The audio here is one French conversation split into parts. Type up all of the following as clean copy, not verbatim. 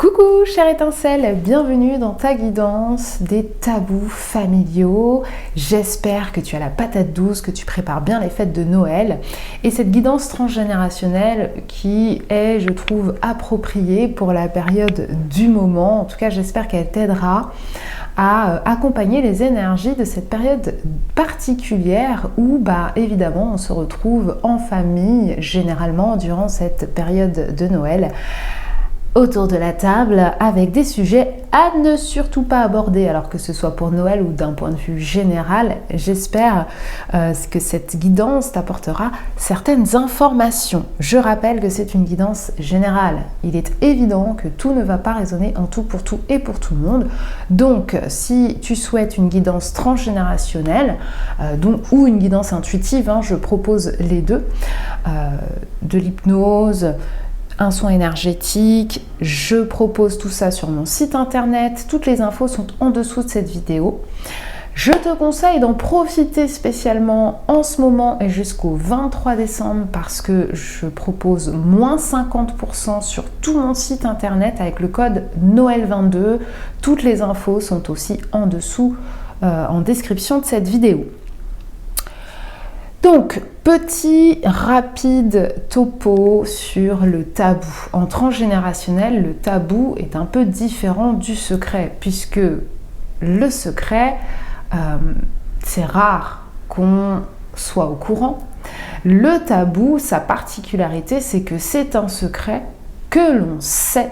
Coucou chère étincelle, bienvenue dans ta guidance des tabous familiaux. J'espère que tu as la patate douce, que tu prépares bien les fêtes de Noël. Et cette guidance transgénérationnelle qui est, je trouve, appropriée pour la période du moment. En tout cas, j'espère qu'elle t'aidera à accompagner les énergies de cette période particulière où, évidemment, on se retrouve en famille, généralement, durant cette période de Noël, autour de la table avec des sujets à ne surtout pas aborder, alors que ce soit pour Noël ou d'un point de vue général. J'espère que cette guidance t'apportera certaines informations. Je rappelle que c'est une guidance générale. Il est évident que tout ne va pas résonner en tout pour tout et pour tout le monde. Donc, si tu souhaites une guidance transgénérationnelle ou une guidance intuitive, je propose les deux, de l'hypnose, un soin énergétique, je propose tout ça sur mon site internet, toutes les infos sont en dessous de cette vidéo. Je te conseille d'en profiter spécialement en ce moment et jusqu'au 23 décembre parce que je propose moins 50% sur tout mon site internet avec le code Noël22. Toutes les infos sont aussi en dessous en description de cette vidéo. Donc, petit rapide topo sur le tabou. En transgénérationnel, le tabou est un peu différent du secret, puisque le secret, c'est rare qu'on soit au courant. Le tabou, sa particularité, c'est que c'est un secret que l'on sait,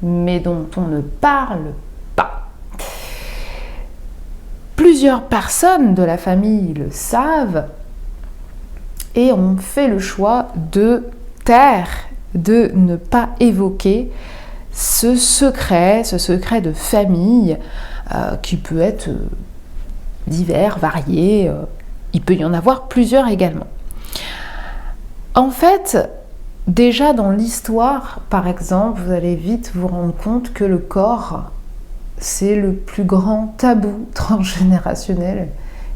mais dont on ne parle pas. Plusieurs personnes de la famille le savent, et on fait le choix de taire, de ne pas évoquer ce secret de famille qui peut être divers, varié, il peut y en avoir plusieurs également. En fait, déjà dans l'histoire, par exemple, vous allez vite vous rendre compte que le corps, c'est le plus grand tabou transgénérationnel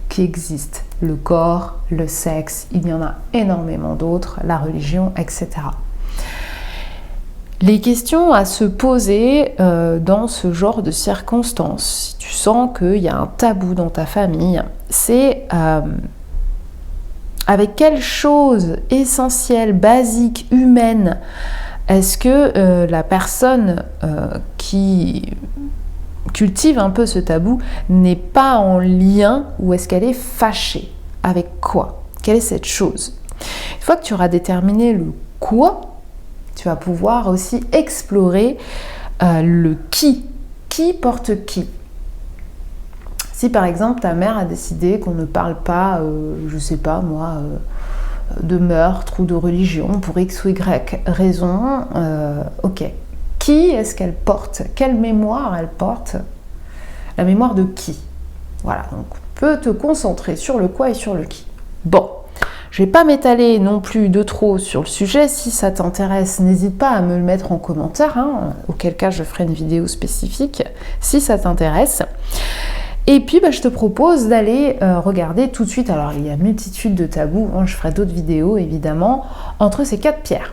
qui existe. Le corps, le sexe, il y en a énormément d'autres, la religion, etc. Les questions à se poser dans ce genre de circonstances, si tu sens qu'il y a un tabou dans ta famille, c'est avec quelle chose essentielle, basique, humaine, est-ce que la personne qui cultive un peu ce tabou n'est pas en lien ou est-ce qu'elle est fâchée? Avec quoi? Quelle est cette chose? Une fois que tu auras déterminé le quoi, tu vas pouvoir aussi explorer le qui. Qui porte qui? Si par exemple ta mère a décidé qu'on ne parle pas, je sais pas moi, de meurtre ou de religion pour X ou Y raison, ok. Qui est-ce qu'elle porte? Quelle mémoire elle porte? La mémoire de qui? Voilà, donc tu peux te concentrer sur le quoi et sur le qui. Bon, je ne vais pas m'étaler non plus de trop sur le sujet. Si ça t'intéresse, n'hésite pas à me le mettre en commentaire, auquel cas je ferai une vidéo spécifique si ça t'intéresse. Et puis je te propose d'aller regarder tout de suite, alors il y a multitude de tabous, je ferai d'autres vidéos évidemment, entre ces 4 pierres.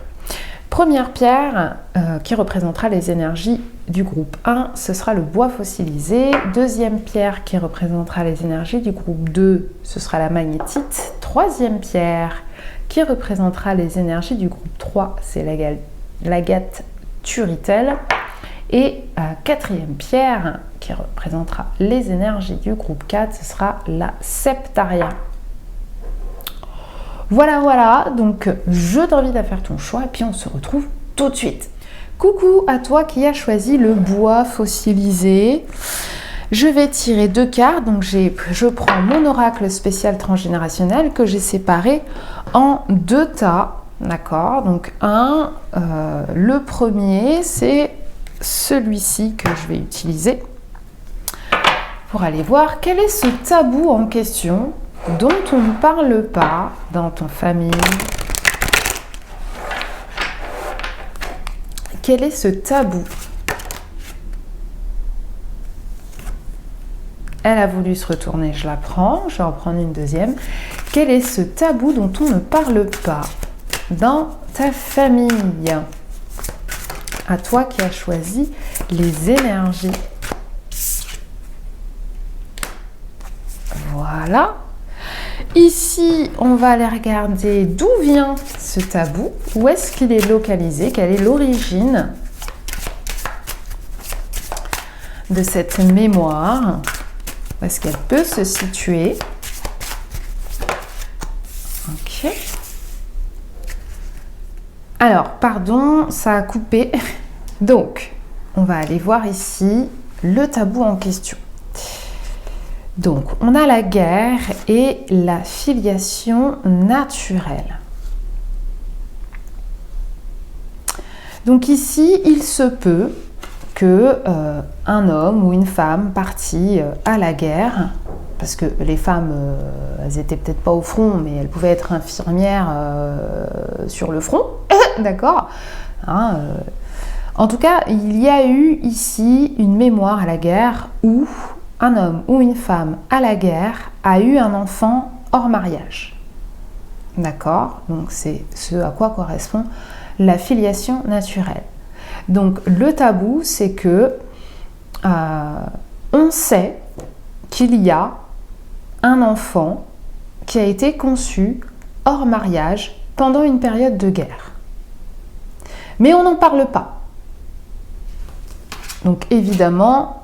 Première pierre qui représentera les énergies du groupe 1, ce sera le bois fossilisé. Deuxième pierre qui représentera les énergies du groupe 2, ce sera la magnétite. Troisième pierre qui représentera les énergies du groupe 3, c'est l'agate turritelle. Et quatrième pierre qui représentera les énergies du groupe 4, ce sera la septaria. Voilà, donc je t'invite à faire ton choix et puis on se retrouve tout de suite. Coucou à toi qui as choisi le bois fossilisé. Je vais tirer 2 cartes, donc je prends mon oracle spécial transgénérationnel que j'ai séparé en 2 tas, d'accord? Donc le premier c'est celui-ci que je vais utiliser pour aller voir quel est ce tabou en question dont on ne parle pas dans ton famille. Quel est ce tabou? Elle a voulu se retourner, je la prends, je vais en prendre une deuxième. Quel est ce tabou dont on ne parle pas dans ta famille? à toi qui as choisi les énergies. Voilà. Ici, on va aller regarder d'où vient ce tabou, où est-ce qu'il est localisé, quelle est l'origine de cette mémoire, où est-ce qu'elle peut se situer. Ok. Alors, pardon, ça a coupé. Donc, on va aller voir ici le tabou en question. Donc, on a la guerre et la filiation naturelle. Donc ici, il se peut que un homme ou une femme parti à la guerre, parce que les femmes, elles étaient peut-être pas au front, mais elles pouvaient être infirmières sur le front, d'accord, hein, en tout cas, il y a eu ici une mémoire à la guerre où un homme ou une femme à la guerre a eu un enfant hors mariage. D'accord? Donc c'est ce à quoi correspond la filiation naturelle. Donc le tabou, c'est que on sait qu'il y a un enfant qui a été conçu hors mariage pendant une période de guerre. Mais on n'en parle pas. Donc évidemment,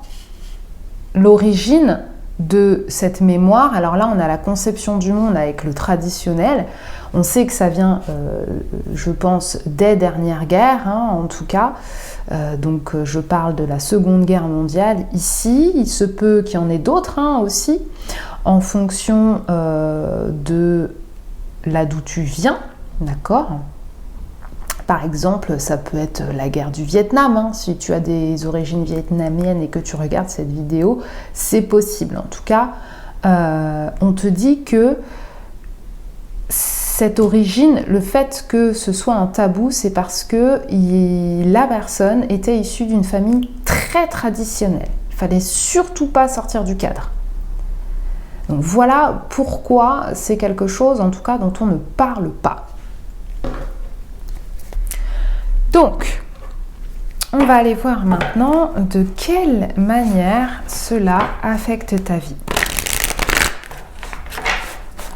l'origine de cette mémoire, alors là on a la conception du monde avec le traditionnel, on sait que ça vient, je pense, des dernières guerres, hein, en tout cas, donc je parle de la Seconde Guerre mondiale ici, il se peut qu'il y en ait d'autres hein, aussi, en fonction de là d'où tu viens, d'accord ? Par exemple, ça peut être la guerre du Vietnam. Hein. Si tu as des origines vietnamiennes et que tu regardes cette vidéo, c'est possible. En tout cas, on te dit que cette origine, le fait que ce soit un tabou, c'est parce que la personne était issue d'une famille très traditionnelle. Il ne fallait surtout pas sortir du cadre. Donc voilà pourquoi c'est quelque chose, en tout cas, dont on ne parle pas. Donc, on va aller voir maintenant de quelle manière cela affecte ta vie.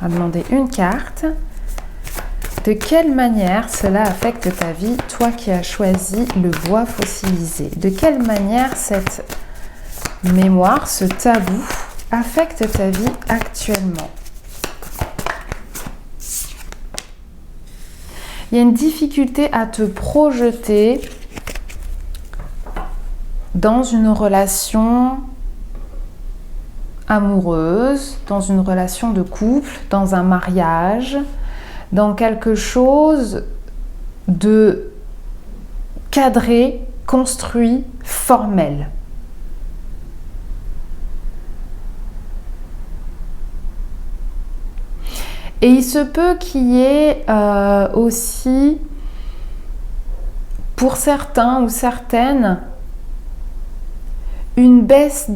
On va demander une carte. De quelle manière cela affecte ta vie, toi qui as choisi le bois fossilisé? De quelle manière cette mémoire, ce tabou, affecte ta vie actuellement? Il y a une difficulté à te projeter dans une relation amoureuse, dans une relation de couple, dans un mariage, dans quelque chose de cadré, construit, formel. Et il se peut qu'il y ait aussi, pour certains ou certaines, une baisse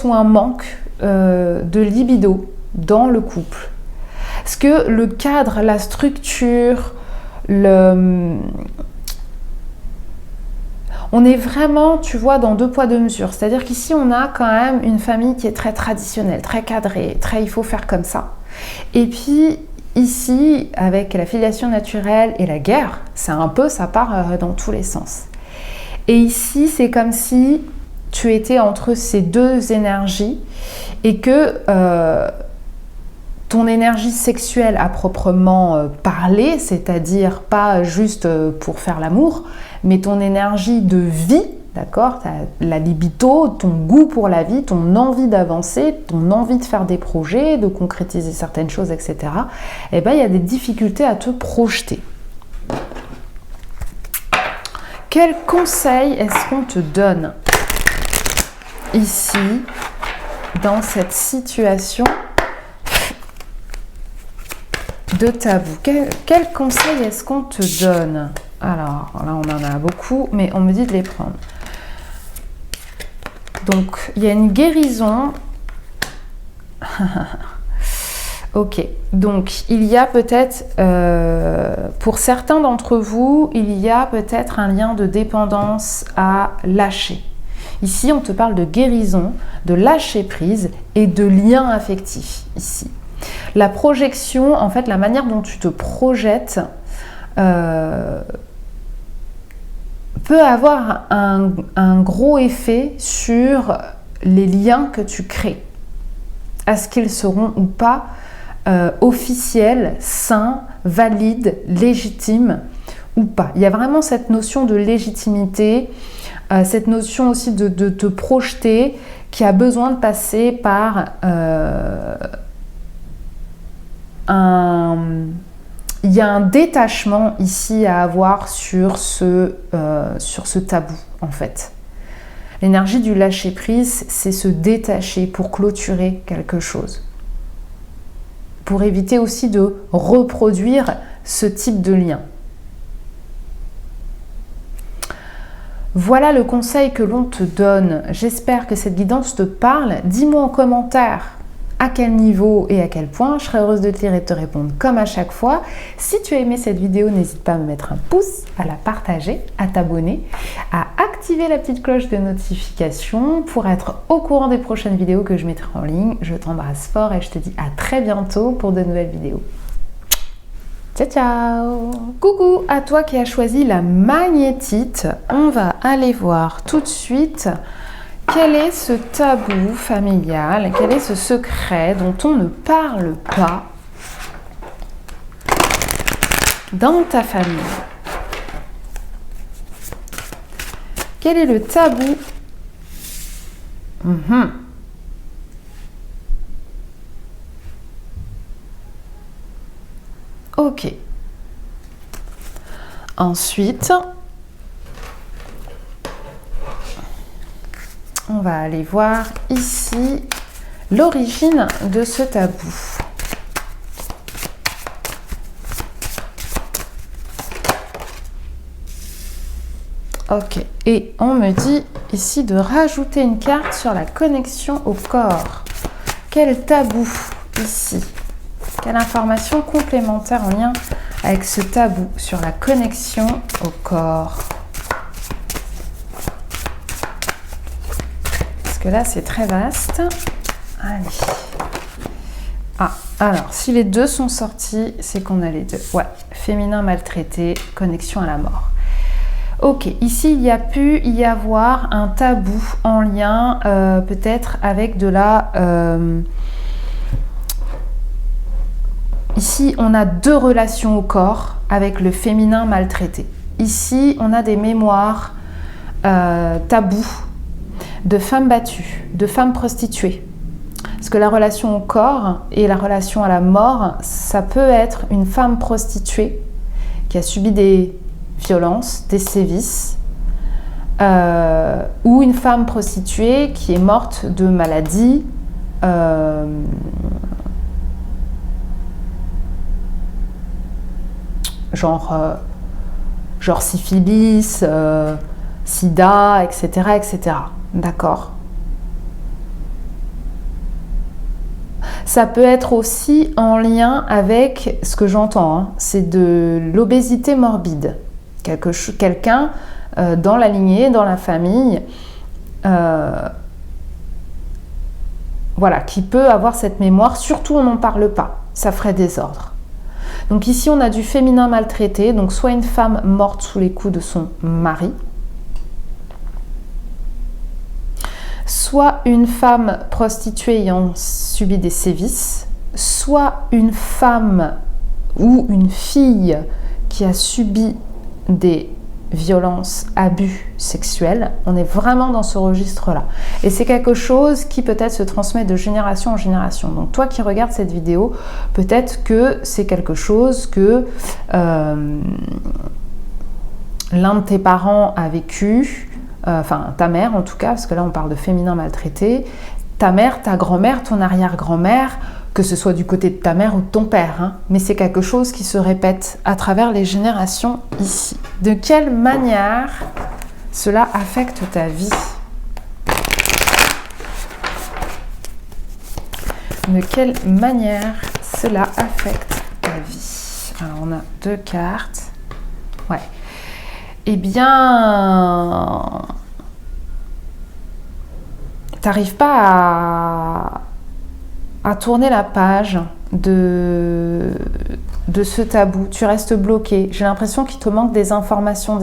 ou un manque de libido dans le couple. Parce que le cadre, la structure, on est vraiment, tu vois, dans deux poids, deux mesures. C'est-à-dire qu'ici, on a quand même une famille qui est très traditionnelle, très cadrée, il faut faire comme ça. Et puis, ici, avec la filiation naturelle et la guerre, c'est un peu, ça part dans tous les sens. Et ici, c'est comme si tu étais entre ces deux énergies et que ton énergie sexuelle à proprement parler, c'est-à-dire pas juste pour faire l'amour, mais ton énergie de vie, d'accord, la libido, ton goût pour la vie, ton envie d'avancer, ton envie de faire des projets, de concrétiser certaines choses, etc., eh bien, il y a des difficultés à te projeter. Quel conseil est-ce qu'on te donne ici, dans cette situation de tabou? Quel conseil est-ce qu'on te donne? Alors, là, on en a beaucoup, mais on me dit de les prendre. Donc, il y a une guérison. Ok, donc il y a peut-être, pour certains d'entre vous, il y a peut-être un lien de dépendance à lâcher. Ici, on te parle de guérison, de lâcher prise et de lien affectif, ici. La projection, en fait, la manière dont tu te projettes peut avoir un gros effet sur les liens que tu crées. Est-ce qu'ils seront ou pas officiels, sains, valides, légitimes ou pas? Il y a vraiment cette notion de légitimité, cette notion aussi de te projeter qui a besoin de passer par il y a un détachement ici à avoir sur ce tabou en fait. L'énergie du lâcher prise, c'est se détacher pour clôturer quelque chose. Pour éviter aussi de reproduire ce type de lien. Voilà le conseil que l'on te donne. J'espère que cette guidance te parle. Dis-moi en commentaire à quel niveau et à quel point. Je serai heureuse de te lire et de te répondre comme à chaque fois. Si tu as aimé cette vidéo, n'hésite pas à me mettre un pouce, à la partager, à t'abonner, à activer la petite cloche de notification pour être au courant des prochaines vidéos que je mettrai en ligne. Je t'embrasse fort et je te dis à très bientôt pour de nouvelles vidéos. Ciao, ciao! Coucou à toi qui as choisi la magnétite. On va aller voir tout de suite quel est ce tabou familial, quel est ce secret dont on ne parle pas dans ta famille. Quel est le tabou? Ok. Ensuite, on va aller voir ici l'origine de ce tabou. Ok. Et on me dit ici de rajouter une carte sur la connexion au corps. Quel tabou ici? Quelle information complémentaire en lien avec ce tabou sur la connexion au corps? Parce que là, c'est très vaste. Allez. Ah, alors, si les deux sont sortis, c'est qu'on a les deux. Ouais, féminin maltraité, connexion à la mort. Ok, ici, il y a pu y avoir un tabou en lien peut-être avec de la... Ici, on a deux relations au corps avec le féminin maltraité. Ici, on a des mémoires tabous de femmes battues, de femmes prostituées. Parce que la relation au corps et la relation à la mort, ça peut être une femme prostituée qui a subi des violences, des sévices, ou une femme prostituée qui est morte de maladie, genre syphilis, sida, etc. etc. D'accord? Ça peut être aussi en lien avec ce que j'entends, hein, c'est de l'obésité morbide. Quelqu'un dans la lignée, dans la famille, voilà, qui peut avoir cette mémoire, surtout on n'en parle pas, ça ferait désordre. Donc ici on a du féminin maltraité, donc soit une femme morte sous les coups de son mari, soit une femme prostituée ayant subi des sévices, soit une femme ou une fille qui a subi des violences, abus sexuels. On est vraiment dans ce registre-là. Et c'est quelque chose qui peut-être se transmet de génération en génération. Donc toi qui regardes cette vidéo, peut-être que c'est quelque chose que l'un de tes parents a vécu, enfin ta mère en tout cas, parce que là on parle de féminin maltraité, ta mère, ta grand-mère, ton arrière-grand-mère, que ce soit du côté de ta mère ou de ton père, hein, mais c'est quelque chose qui se répète à travers les générations ici. De quelle manière cela affecte ta vie? De quelle manière cela affecte ta vie. Alors, on a 2 cartes. Ouais. Eh bien, t'arrives pas à tourner la page de ce tabou. Tu restes bloqué. J'ai l'impression qu'il te manque des informations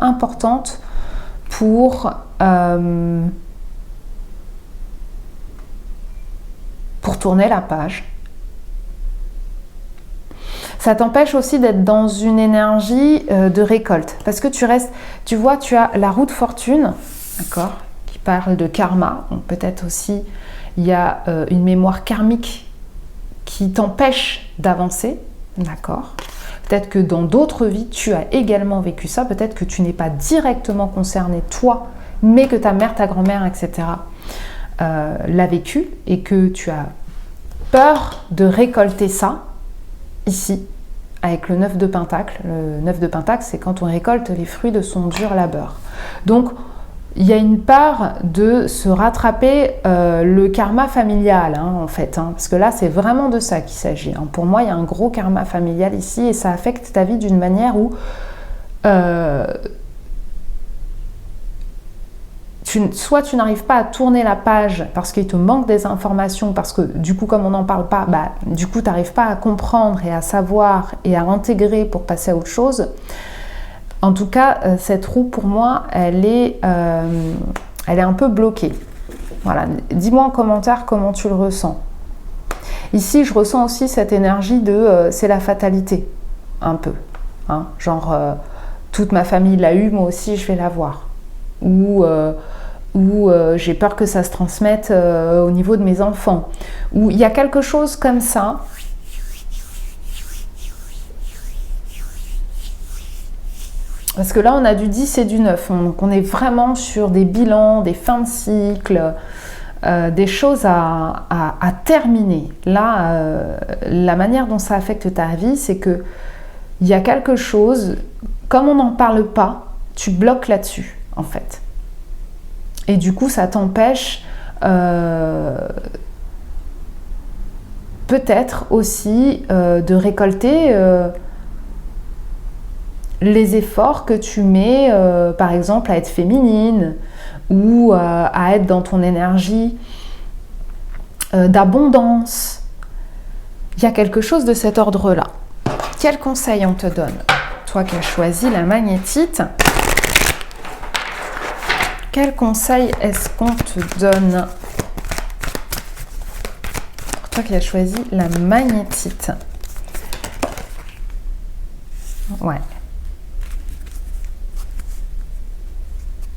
importantes pour tourner la page. Ça t'empêche aussi d'être dans une énergie de récolte. Parce que tu vois, tu as la roue de fortune, d'accord, qui parle de karma. Donc peut-être aussi, il y a une mémoire karmique qui t'empêche d'avancer, d'accord. Peut-être que dans d'autres vies, tu as également vécu ça. Peut-être que tu n'es pas directement concerné, toi, mais que ta mère, ta grand-mère, etc. l'a vécu et que tu as peur de récolter ça ici, avec le 9 de Pentacle. Le 9 de Pentacle, c'est quand on récolte les fruits de son dur labeur. Donc, il y a une part de se rattraper le karma familial, hein, en fait. Hein, parce que là, c'est vraiment de ça qu'il s'agit. Hein. Pour moi, il y a un gros karma familial ici et ça affecte ta vie d'une manière où soit tu n'arrives pas à tourner la page parce qu'il te manque des informations, parce que du coup, comme on n'en parle pas, du coup, tu n'arrives pas à comprendre et à savoir et à intégrer pour passer à autre chose. En tout cas, cette roue, pour moi, elle est un peu bloquée. Voilà. Dis-moi en commentaire comment tu le ressens. Ici, je ressens aussi cette énergie de c'est la fatalité, un peu. Hein, genre, toute ma famille l'a eu, moi aussi, je vais l'avoir. Ou j'ai peur que ça se transmette au niveau de mes enfants. Ou il y a quelque chose comme ça. Parce que là, on a du 10 et du 9. Donc, on est vraiment sur des bilans, des fins de cycle, des choses à terminer. Là, la manière dont ça affecte ta vie, c'est qu'il y a quelque chose, comme on n'en parle pas, tu bloques là-dessus, en fait. Et du coup, ça t'empêche peut-être aussi de récolter les efforts que tu mets, par exemple, à être féminine ou à être dans ton énergie d'abondance. Il y a quelque chose de cet ordre-là. Quel conseil on te donne? Toi qui as choisi la magnétite, quel conseil est-ce qu'on te donne? Pour toi qui as choisi la magnétite. Ouais.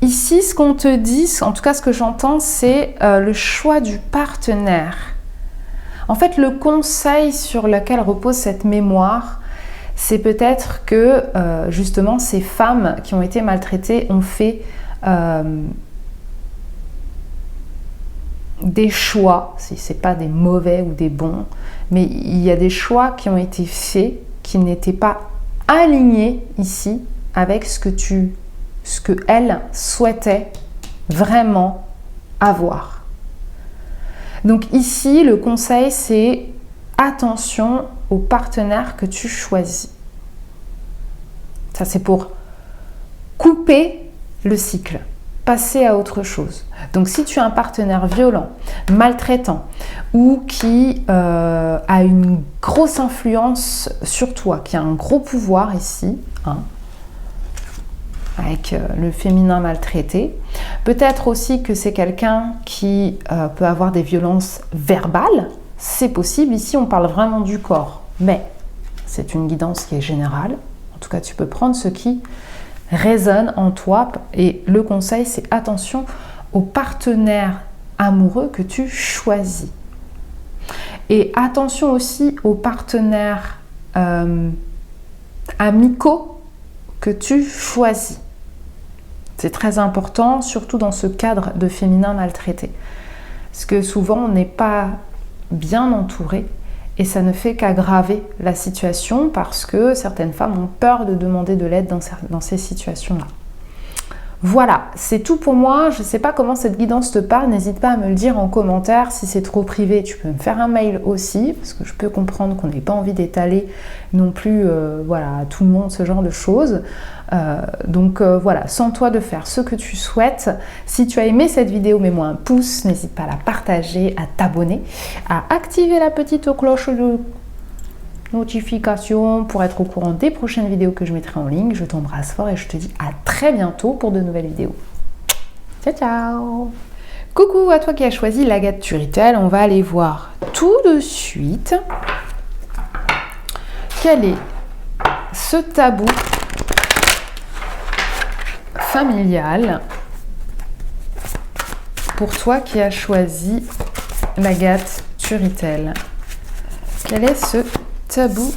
Ici, ce qu'on te dit, en tout cas ce que j'entends, c'est le choix du partenaire. En fait, le conseil sur lequel repose cette mémoire, c'est peut-être que justement ces femmes qui ont été maltraitées ont fait des choix, si ce n'est pas des mauvais ou des bons, mais il y a des choix qui ont été faits qui n'étaient pas alignés ici avec ce que elle souhaitait vraiment avoir. Donc ici, le conseil, c'est attention au partenaire que tu choisis. Ça, c'est pour couper le cycle, passer à autre chose. Donc si tu as un partenaire violent, maltraitant ou qui a une grosse influence sur toi, qui a un gros pouvoir ici, hein, avec le féminin maltraité. Peut-être aussi que c'est quelqu'un qui peut avoir des violences verbales. C'est possible. Ici, on parle vraiment du corps. Mais c'est une guidance qui est générale. En tout cas, tu peux prendre ce qui résonne en toi. Et le conseil, c'est attention aux partenaires amoureux que tu choisis. Et attention aussi aux partenaires amicaux que tu choisis. C'est très important, surtout dans ce cadre de féminin maltraité. Parce que souvent, on n'est pas bien entouré et ça ne fait qu'aggraver la situation parce que certaines femmes ont peur de demander de l'aide dans ces situations-là. Voilà, c'est tout pour moi. Je ne sais pas comment cette guidance te parle. N'hésite pas à me le dire en commentaire. Si c'est trop privé, tu peux me faire un mail aussi, parce que je peux comprendre qu'on n'ait pas envie d'étaler non plus voilà, à tout le monde ce genre de choses. Donc voilà, sens-toi de faire ce que tu souhaites. Si tu as aimé cette vidéo, mets-moi un pouce. N'hésite pas à la partager, à t'abonner, à activer la petite cloche de notification pour être au courant des prochaines vidéos que je mettrai en ligne. Je t'embrasse fort et je te dis à très bientôt pour de nouvelles vidéos. Ciao ciao. Coucou à toi qui as choisi l'agate Turritel. On va aller voir tout de suite quel est ce tabou familial pour toi qui as choisi l'agate Turritel. Quel est ce tabou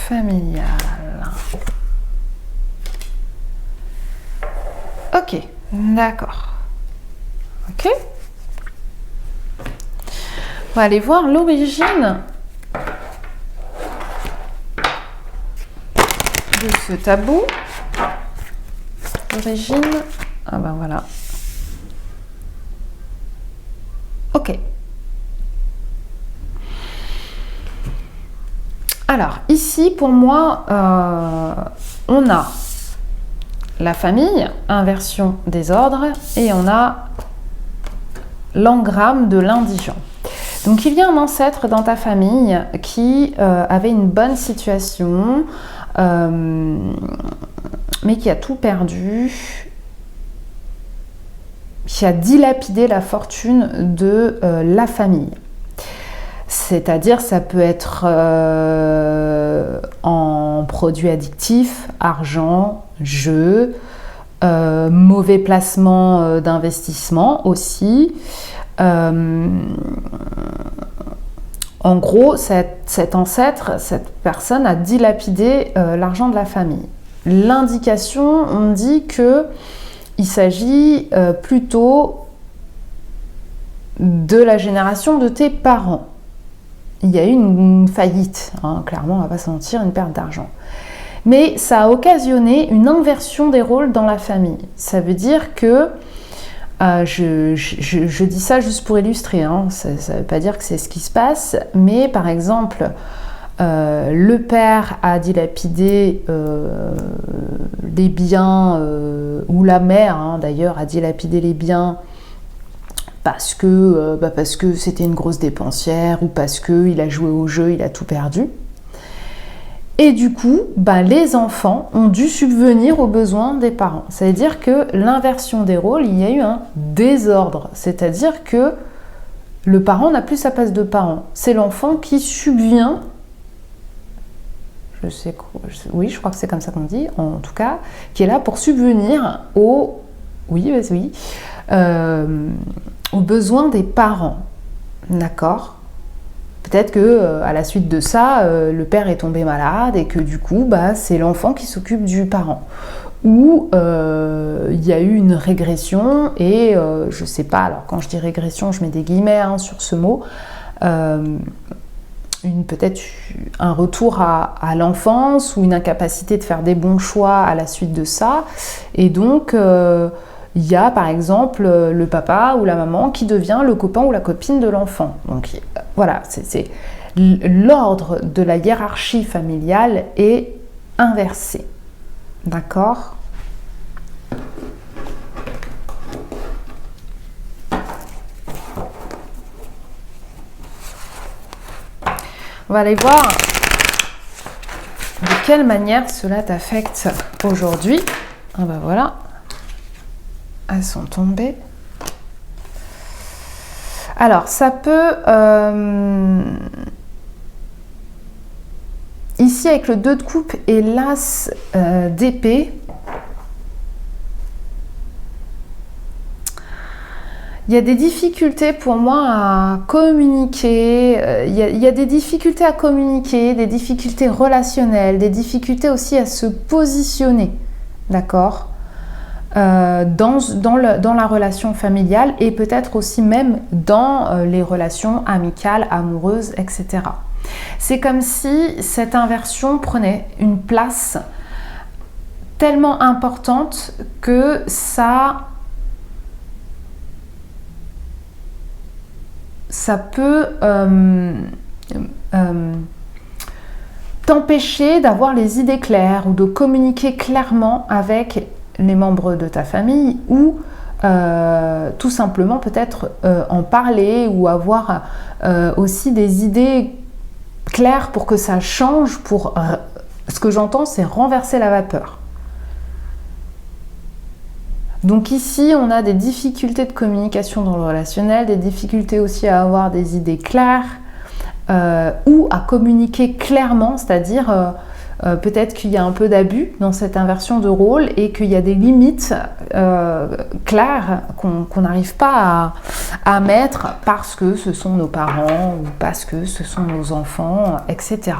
familial? Ok, d'accord. Ok. On va aller voir l'origine de ce tabou. L'origine, ah ben voilà. Ok. Alors, ici, pour moi, on a la famille, inversion des ordres, et on a l'engramme de l'indigent. Donc, il y a un ancêtre dans ta famille qui avait une bonne situation, mais qui a tout perdu, qui a dilapidé la fortune de la famille. C'est-à-dire, ça peut être en produits addictifs, argent, jeux, mauvais placement d'investissement aussi. En gros, cet ancêtre, cette personne a dilapidé l'argent de la famille. L'indication, on dit que il s'agit plutôt de la génération de tes parents. Il y a eu une faillite, hein, clairement, on ne va pas se mentir, une perte d'argent. Mais ça a occasionné une inversion des rôles dans la famille. Ça veut dire que, je dis ça juste pour illustrer, hein, ça ne veut pas dire que c'est ce qui se passe, mais par exemple, le père a dilapidé les biens, ou la mère hein, d'ailleurs a dilapidé les biens parce que c'était une grosse dépensière ou parce qu'il a joué au jeu, il a tout perdu. Et du coup, les enfants ont dû subvenir aux besoins des parents. C'est-à-dire que l'inversion des rôles, il y a eu un désordre. C'est-à-dire que le parent n'a plus sa place de parent. C'est l'enfant qui subvient, oui, je crois que c'est comme ça qu'on dit, en tout cas, qui est là pour subvenir aux besoins des parents. D'accord ? Peut-être que à la suite de ça, le père est tombé malade et que du coup, c'est l'enfant qui s'occupe du parent. Ou il y a eu une régression et je sais pas, alors quand je dis régression, je mets des guillemets hein, sur ce mot, peut-être un retour à l'enfance ou une incapacité de faire des bons choix à la suite de ça. Et donc, il y a par exemple le papa ou la maman qui devient le copain ou la copine de l'enfant. Donc voilà, c'est l'ordre de la hiérarchie familiale est inversé. D'accord ? On va aller voir de quelle manière cela t'affecte aujourd'hui. Ah ben voilà, elles sont tombées. Alors, ça peut... ici, avec le 2 de coupe et l'as d'épée, il y a des difficultés pour moi à communiquer, il y a des difficultés à communiquer, des difficultés relationnelles, des difficultés aussi à se positionner, d'accord, dans la relation familiale et peut-être aussi même dans les relations amicales, amoureuses, etc. C'est comme si cette inversion prenait une place tellement importante que ça peut t'empêcher d'avoir les idées claires ou de communiquer clairement avec les membres de ta famille ou tout simplement peut-être en parler ou avoir aussi des idées claires pour que ça change. Ce que j'entends, c'est renverser la vapeur. Donc ici, on a des difficultés de communication dans le relationnel, des difficultés aussi à avoir des idées claires ou à communiquer clairement, c'est-à-dire peut-être qu'il y a un peu d'abus dans cette inversion de rôle et qu'il y a des limites claires qu'on n'arrive pas à mettre parce que ce sont nos parents ou parce que ce sont nos enfants, etc.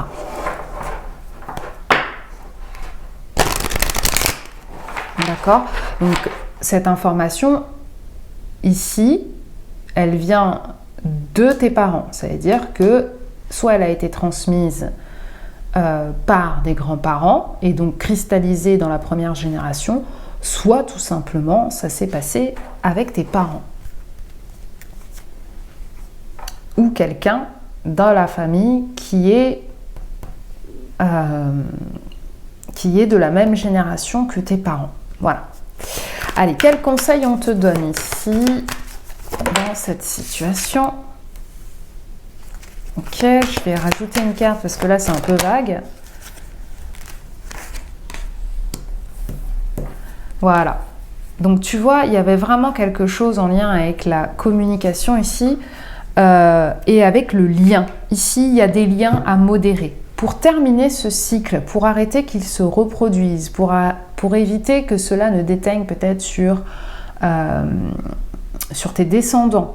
D'accord ? Donc cette information ici, elle vient de tes parents. Ça veut dire que soit elle a été transmise par des grands-parents et donc cristallisée dans la première génération, soit tout simplement ça s'est passé avec tes parents ou quelqu'un dans la famille qui est de la même génération que tes parents. Voilà. Allez, quels conseils on te donne ici dans cette situation ? Ok, je vais rajouter une carte parce que là c'est un peu vague. Voilà. Donc tu vois, il y avait vraiment quelque chose en lien avec la communication ici et avec le lien. Ici, il y a des liens à modérer. Pour terminer ce cycle, pour arrêter qu'il se reproduise, pour éviter que cela ne déteigne peut-être sur tes descendants,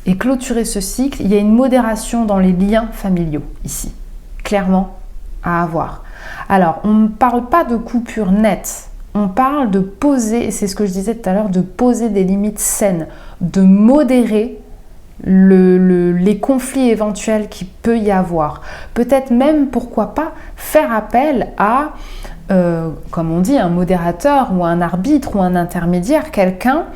et clôturer ce cycle, il y a une modération dans les liens familiaux ici, clairement à avoir. Alors, on ne parle pas de coupure nette, on parle de poser, et c'est ce que je disais tout à l'heure, de poser des limites saines, de modérer les conflits éventuels qu'il peut y avoir. Peut-être même, pourquoi pas, faire appel à, comme on dit, un modérateur ou un arbitre ou un intermédiaire, quelqu'un,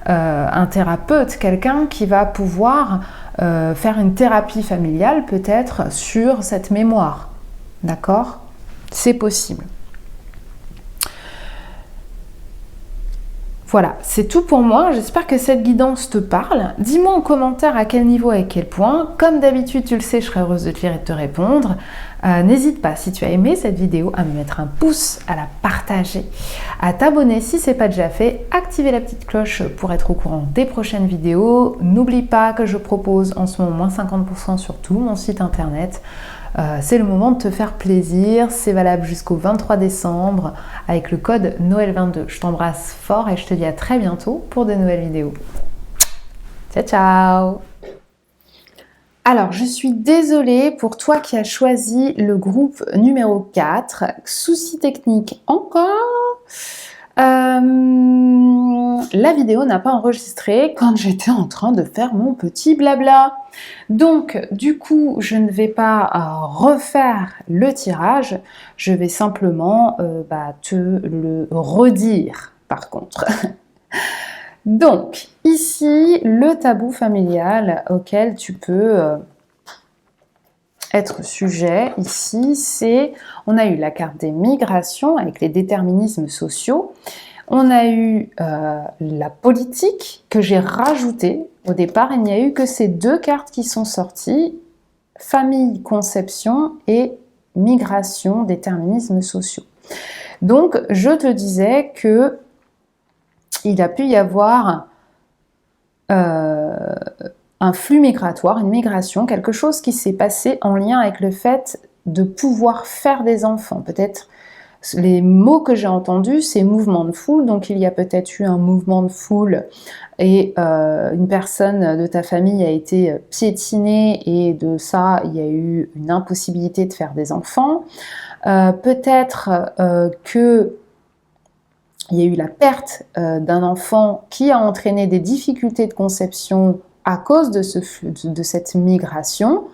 un thérapeute, quelqu'un qui va pouvoir faire une thérapie familiale peut-être sur cette mémoire. D'accord ? C'est possible. Voilà, c'est tout pour moi. J'espère que cette guidance te parle. Dis-moi en commentaire à quel niveau et à quel point. Comme d'habitude, tu le sais, je serai heureuse de te lire et de te répondre. N'hésite pas, si tu as aimé cette vidéo, à me mettre un pouce, à la partager, à t'abonner si ce n'est pas déjà fait, activer la petite cloche pour être au courant des prochaines vidéos. N'oublie pas que je propose en ce moment moins 50% sur tout mon site internet. C'est le moment de te faire plaisir, c'est valable jusqu'au 23 décembre avec le code Noël22. Je t'embrasse fort et je te dis à très bientôt pour de nouvelles vidéos. Ciao, ciao! Alors, je suis désolée pour toi qui as choisi le groupe numéro 4. Souci technique encore. La vidéo n'a pas enregistré quand j'étais en train de faire mon petit blabla. Donc, du coup, je ne vais pas refaire le tirage. Je vais simplement te le redire, par contre. Donc, ici, le tabou familial auquel tu peux être sujet, ici, c'est, on a eu la carte des migrations avec les déterminismes sociaux, on a eu la politique que j'ai rajoutée. Au départ, il n'y a eu que ces deux cartes qui sont sorties, famille, conception et migration, déterminismes sociaux. Donc, je te disais que il a pu y avoir un flux migratoire, une migration, quelque chose qui s'est passé en lien avec le fait de pouvoir faire des enfants. Peut-être les mots que j'ai entendus, c'est mouvement de foule, donc il y a peut-être eu un mouvement de foule et une personne de ta famille a été piétinée et de ça, il y a eu une impossibilité de faire des enfants. Peut-être que il y a eu la perte d'un enfant qui a entraîné des difficultés de conception à cause de cette migration.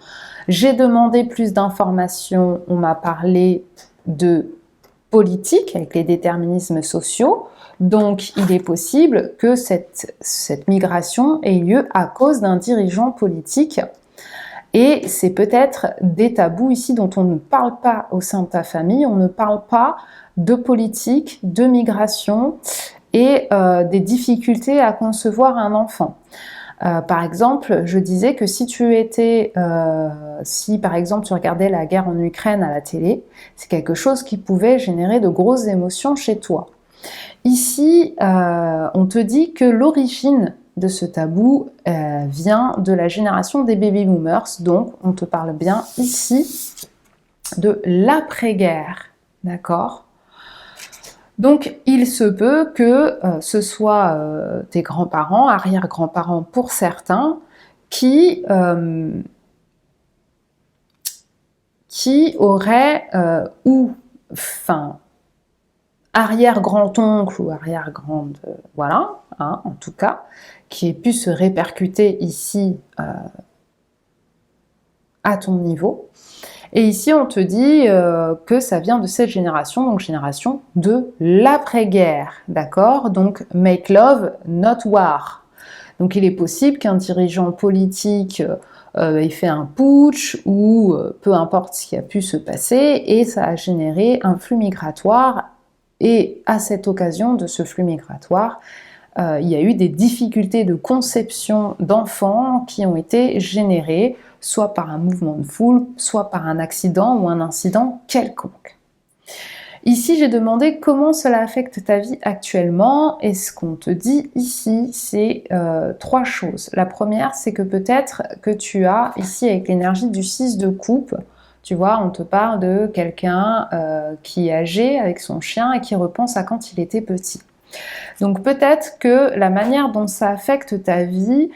J'ai demandé plus d'informations, on m'a parlé de politique, avec les déterminismes sociaux. Donc, il est possible que cette migration ait lieu à cause d'un dirigeant politique. Et c'est peut-être des tabous ici dont on ne parle pas au sein de ta famille. On ne parle pas de politique, de migration et des difficultés à concevoir un enfant. Par exemple, je disais que si par exemple tu regardais la guerre en Ukraine à la télé, c'est quelque chose qui pouvait générer de grosses émotions chez toi. Ici, on te dit que l'origine de ce tabou vient de la génération des baby boomers, donc on te parle bien ici de l'après-guerre, d'accord ? Donc, il se peut que ce soit tes grands-parents, arrière-grands-parents pour certains, qui auraient, arrière-grand-oncle ou arrière-grande, voilà, hein, en tout cas, qui ait pu se répercuter ici à ton niveau. Et ici, on te dit que ça vient de cette génération, donc génération de l'après-guerre, d'accord? Donc, make love, not war. Donc, il est possible qu'un dirigeant politique ait fait un putsch ou peu importe ce qui a pu se passer, et ça a généré un flux migratoire. Et à cette occasion de ce flux migratoire, il y a eu des difficultés de conception d'enfants qui ont été générées soit par un mouvement de foule, soit par un accident ou un incident quelconque. Ici, j'ai demandé comment cela affecte ta vie actuellement, et ce qu'on te dit ici, c'est 3 choses. La première, c'est que peut-être que tu as, ici avec l'énergie du 6 de coupe, tu vois, on te parle de quelqu'un qui est âgé avec son chien et qui repense à quand il était petit. Donc peut-être que la manière dont ça affecte ta vie,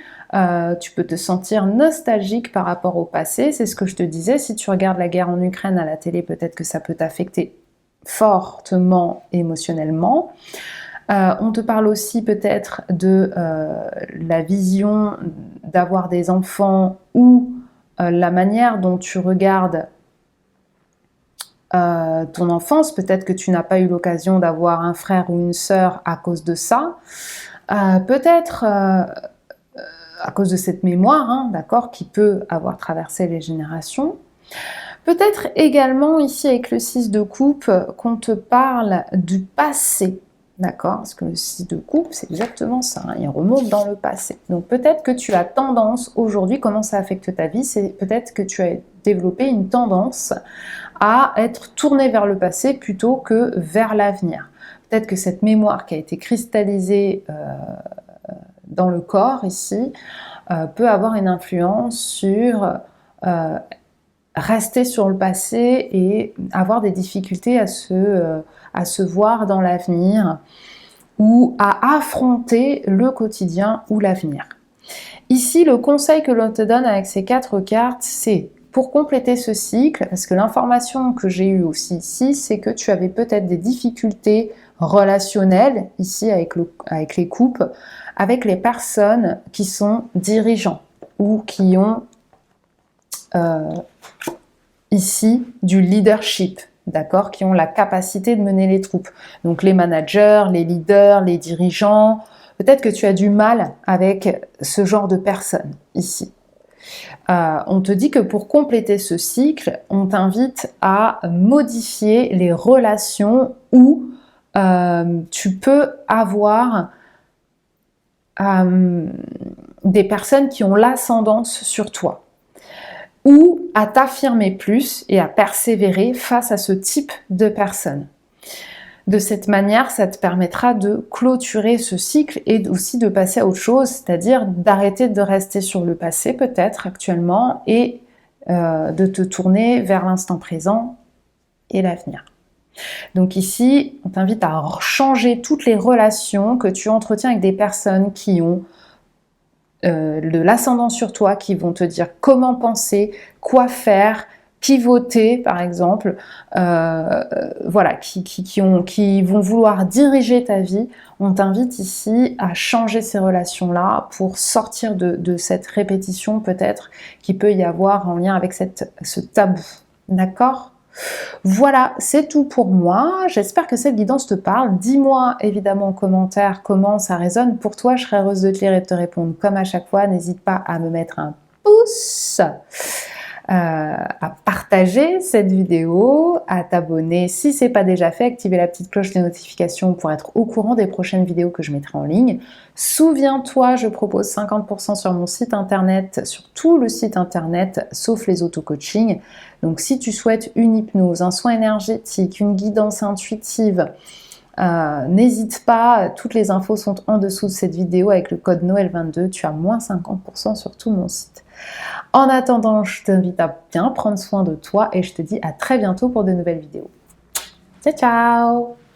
tu peux te sentir nostalgique par rapport au passé, c'est ce que je te disais, si tu regardes la guerre en Ukraine à la télé, peut-être que ça peut t'affecter fortement émotionnellement. On te parle aussi peut-être de la vision d'avoir des enfants ou la manière dont tu regardes ton enfance, peut-être que tu n'as pas eu l'occasion d'avoir un frère ou une sœur à cause de ça, peut-être à cause de cette mémoire, hein, d'accord, qui peut avoir traversé les générations. Peut-être également ici avec le 6 de coupe qu'on te parle du passé, d'accord, parce que le 6 de coupe c'est exactement ça, hein, il remonte dans le passé. Donc peut-être que tu as tendance aujourd'hui, comment ça affecte ta vie, c'est peut-être que tu as développé une tendance à être tourné vers le passé plutôt que vers l'avenir. Peut-être que cette mémoire qui a été cristallisée dans le corps ici peut avoir une influence sur rester sur le passé et avoir des difficultés à se voir dans l'avenir ou à affronter le quotidien ou l'avenir. Ici, le conseil que l'on te donne avec ces 4 cartes, c'est pour compléter ce cycle, parce que l'information que j'ai eue aussi ici, c'est que tu avais peut-être des difficultés relationnelles, ici avec les coupes, avec les personnes qui sont dirigeants ou qui ont ici du leadership, d'accord, qui ont la capacité de mener les troupes. Donc les managers, les leaders, les dirigeants, peut-être que tu as du mal avec ce genre de personnes ici. On te dit que pour compléter ce cycle, on t'invite à modifier les relations où tu peux avoir des personnes qui ont l'ascendance sur toi, ou à t'affirmer plus et à persévérer face à ce type de personnes. De cette manière, ça te permettra de clôturer ce cycle et aussi de passer à autre chose, c'est-à-dire d'arrêter de rester sur le passé peut-être actuellement et de te tourner vers l'instant présent et l'avenir. Donc ici, on t'invite à changer toutes les relations que tu entretiens avec des personnes qui ont de l'ascendant sur toi, qui vont te dire comment penser, quoi faire, qui voter par exemple, voilà, qui vont vouloir diriger ta vie. On t'invite ici à changer ces relations-là pour sortir de cette répétition peut-être qu'il peut y avoir en lien avec ce tabou, d'accord ? Voilà, c'est tout pour moi. J'espère que cette guidance te parle. Dis-moi évidemment en commentaire comment ça résonne pour toi. Je serai heureuse de te lire et de te répondre comme à chaque fois. N'hésite pas à me mettre un pouce, à partager cette vidéo, à t'abonner si ce n'est pas déjà fait, activer la petite cloche des notifications pour être au courant des prochaines vidéos que je mettrai en ligne. Souviens-toi, je propose 50% sur mon site internet, sur tout le site internet, sauf les auto-coachings. Donc si tu souhaites une hypnose, un soin énergétique, une guidance intuitive, n'hésite pas, toutes les infos sont en dessous de cette vidéo avec le code Noël22, tu as moins 50% sur tout mon site. En attendant, je t'invite à bien prendre soin de toi et je te dis à très bientôt pour de nouvelles vidéos. Ciao, ciao!